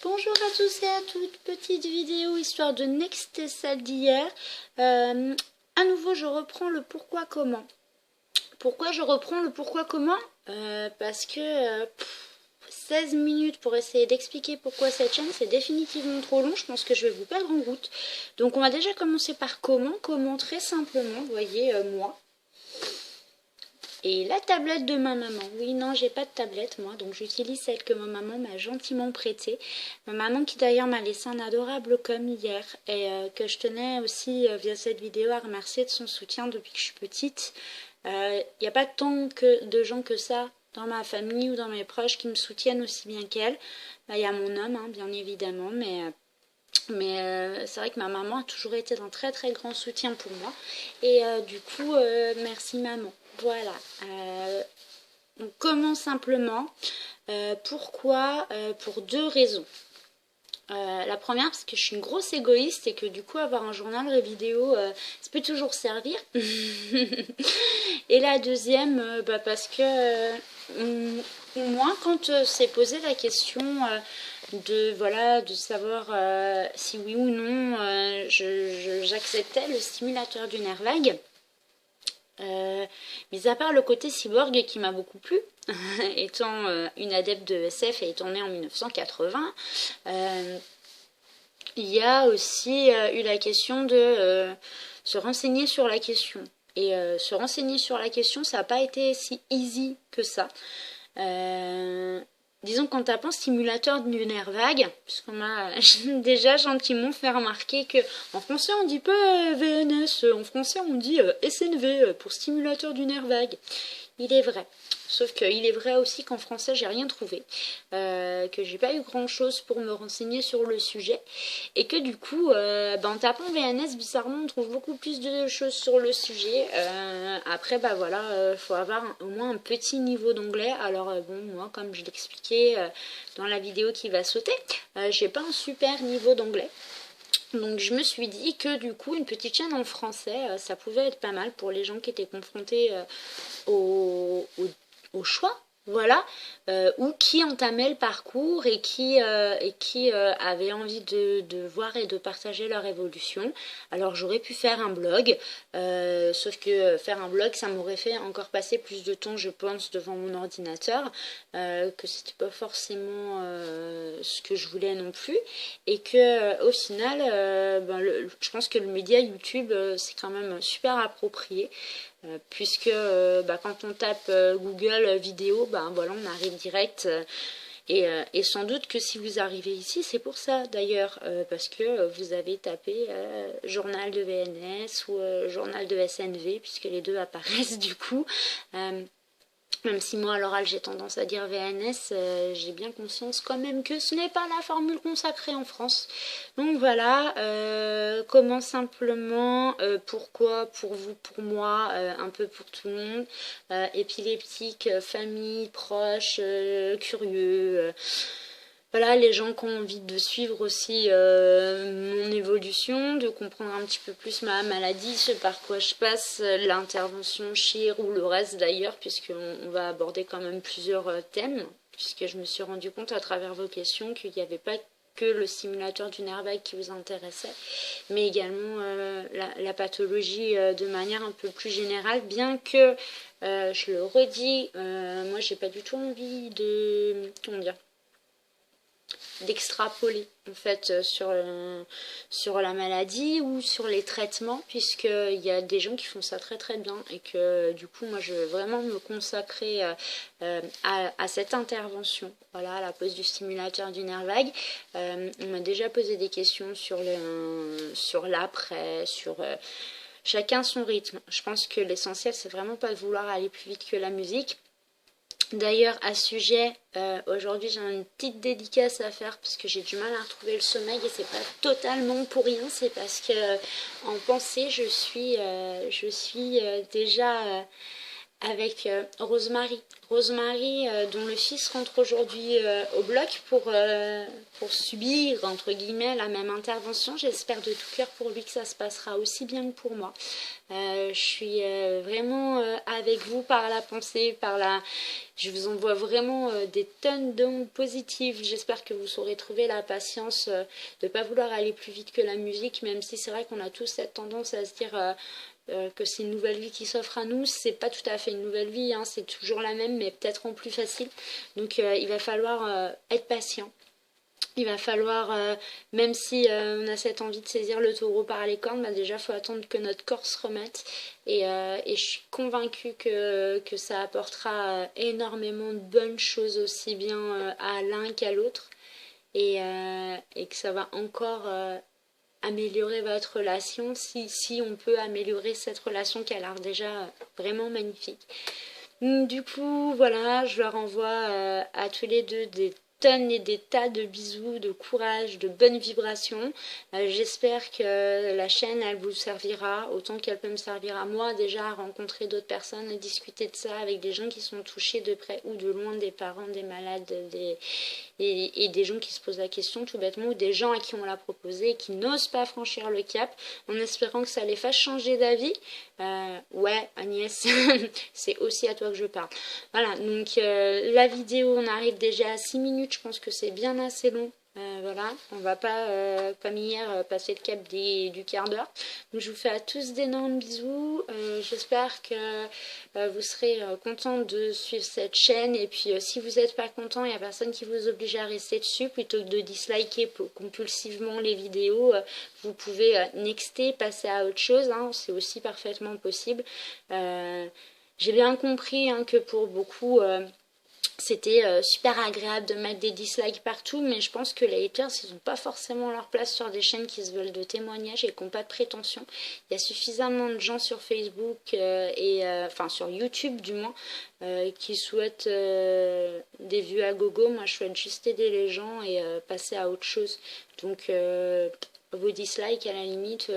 Bonjour à tous et à toutes, petite vidéo histoire de nexter celle d'hier. À nouveau je reprends le pourquoi comment. Pourquoi je reprends le pourquoi comment Parce que 16 minutes pour essayer d'expliquer pourquoi cette chaîne c'est définitivement trop long, je pense que je vais vous perdre en route. Donc on va déjà commencer par comment très simplement, vous voyez moi. Et la tablette de ma maman. Oui, non, j'ai pas de tablette, moi, donc j'utilise celle que ma maman m'a gentiment prêtée. Ma maman qui d'ailleurs m'a laissé un adorable com hier et que je tenais aussi via cette vidéo à remercier de son soutien depuis que je suis petite. Il n'y a pas tant de gens que ça dans ma famille ou dans mes proches qui me soutiennent aussi bien qu'elle. Il y a mon homme, hein, bien évidemment, mais c'est vrai que ma maman a toujours été d'un très très grand soutien pour moi. Et du coup, merci maman. Voilà. On commence simplement. Pourquoi Pour deux raisons. La première, parce que je suis une grosse égoïste et que du coup, avoir un journal vidéo, ça peut toujours servir. Et la deuxième, parce que moi, quand c'est posé la question de savoir si oui ou non j'acceptais le stimulateur du nerf vague. Mis à part le côté cyborg qui m'a beaucoup plu, étant une adepte de SF et étant née en 1980, il y a aussi eu la question de se renseigner sur la question. Et se renseigner sur la question, ça n'a pas été si easy que ça. Disons qu'en tapant stimulateur du nerf vague, puisqu'on m'a déjà gentiment fait remarquer que en français on dit pas VNS, en français on dit SNV pour stimulateur du nerf vague. Il est vrai. Sauf qu'il est vrai aussi qu'en français j'ai rien trouvé, que j'ai pas eu grand chose pour me renseigner sur le sujet et que du coup en tapant VNS bizarrement on trouve beaucoup plus de choses sur le sujet. Après faut avoir au moins un petit niveau d'anglais. Alors bon, moi comme je l'expliquais dans la vidéo qui va sauter, j'ai pas un super niveau d'anglais. Donc je me suis dit que du coup une petite chaîne en français ça pouvait être pas mal pour les gens qui étaient confrontés au choix, voilà, ou qui entamaient le parcours et qui avaient envie de voir et de partager leur évolution. Alors j'aurais pu faire un blog, sauf que faire un blog ça m'aurait fait encore passer plus de temps je pense devant mon ordinateur, que c'était pas forcément ce que je voulais non plus, et que au final je pense que le média YouTube c'est quand même super approprié. Puisque quand on tape Google vidéo, on arrive direct. Et sans doute que si vous arrivez ici, c'est pour ça d'ailleurs, parce que vous avez tapé journal de VNS ou journal de SNV, puisque les deux apparaissent du coup. Même si moi à l'oral j'ai tendance à dire VNS, j'ai bien conscience quand même que ce n'est pas la formule consacrée en France. Donc voilà, comment simplement, pourquoi, pour vous, pour moi, un peu pour tout le monde, épileptique, famille, proches, curieux. Voilà, les gens qui ont envie de suivre aussi mon évolution, de comprendre un petit peu plus ma maladie, ce par quoi je passe, l'intervention chir ou le reste d'ailleurs, puisqu'on va aborder quand même plusieurs thèmes, puisque je me suis rendu compte à travers vos questions qu'il n'y avait pas que le stimulateur du nerf vague qui vous intéressait, mais également la pathologie de manière un peu plus générale, bien que, je le redis, moi j'ai pas du tout envie de, comment dire, d'extrapoler en fait sur la maladie ou sur les traitements, puisqu'il y a des gens qui font ça très très bien et que du coup moi je veux vraiment me consacrer à cette intervention, voilà, à la pose du stimulateur du nerf vague. On m'a déjà posé des questions sur l'après, sur chacun son rythme. Je pense que l'essentiel c'est vraiment pas de vouloir aller plus vite que la musique. D'ailleurs, à ce sujet, aujourd'hui j'ai une petite dédicace à faire parce que j'ai du mal à retrouver le sommeil et c'est pas totalement pour rien, c'est parce que en pensée je suis déjà avec Rosemary. Rosemary, dont le fils rentre aujourd'hui au bloc pour subir, entre guillemets, la même intervention. J'espère de tout cœur pour lui que ça se passera aussi bien que pour moi. Je suis vraiment avec vous par la pensée, je vous envoie vraiment des tonnes d'ondes positives. J'espère que vous saurez trouver la patience de ne pas vouloir aller plus vite que la musique, même si c'est vrai qu'on a tous cette tendance à se dire que c'est une nouvelle vie qui s'offre à nous. C'est pas tout à fait une nouvelle vie, hein, c'est toujours la même, mais peut-être en plus facile. Donc il va falloir être patient. Il va falloir, même si on a cette envie de saisir le taureau par les cornes, bah déjà il faut attendre que notre corps se remette. Et je suis convaincue que ça apportera énormément de bonnes choses aussi bien à l'un qu'à l'autre. Et que ça va encore améliorer votre relation si on peut améliorer cette relation qui a l'air déjà vraiment magnifique. Du coup, voilà, je leur envoie à tous les deux des tonnes et des tas de bisous, de courage, de bonnes vibrations. J'espère que la chaîne, elle vous servira autant qu'elle peut me servir à moi déjà à rencontrer d'autres personnes, à discuter de ça avec des gens qui sont touchés de près ou de loin, des parents, des malades, et des gens qui se posent la question tout bêtement, ou des gens à qui on l'a proposé et qui n'osent pas franchir le cap en espérant que ça les fasse changer d'avis. Ouais, Agnès, c'est aussi à toi que je parle. Voilà, donc la vidéo, on arrive déjà à 6 minutes, je pense que c'est bien assez long. Voilà, on va pas, comme hier, passer le cap du quart d'heure. Donc je vous fais à tous d'énormes bisous. J'espère que vous serez contents de suivre cette chaîne. Et puis si vous n'êtes pas content, il n'y a personne qui vous oblige à rester dessus. Plutôt que de disliker compulsivement les vidéos, vous pouvez nexter, passer à autre chose. Hein, c'est aussi parfaitement possible. J'ai bien compris hein, que pour beaucoup... c'était super agréable de mettre des dislikes partout, mais je pense que les haters, ils n'ont pas forcément leur place sur des chaînes qui se veulent de témoignages et qui n'ont pas de prétention. Il y a suffisamment de gens sur Facebook enfin sur YouTube du moins, qui souhaitent des vues à gogo. Moi, je souhaite juste aider les gens et passer à autre chose. Donc, vos dislikes, à la limite...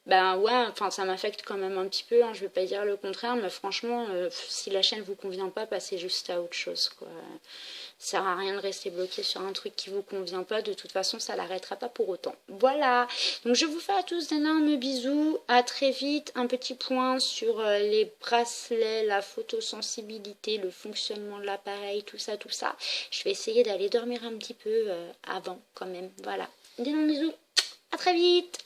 ben ouais, enfin ça m'affecte quand même un petit peu, hein, je vais pas dire le contraire, mais franchement, si la chaîne vous convient pas, passez juste à autre chose, quoi. Ça sert à rien de rester bloqué sur un truc qui vous convient pas, de toute façon ça l'arrêtera pas pour autant. Voilà, donc je vous fais à tous d'énormes bisous, à très vite. Un petit point sur les bracelets, la photosensibilité, le fonctionnement de l'appareil, tout ça, tout ça. Je vais essayer d'aller dormir un petit peu avant quand même, voilà. D'énormes bisous, à très vite.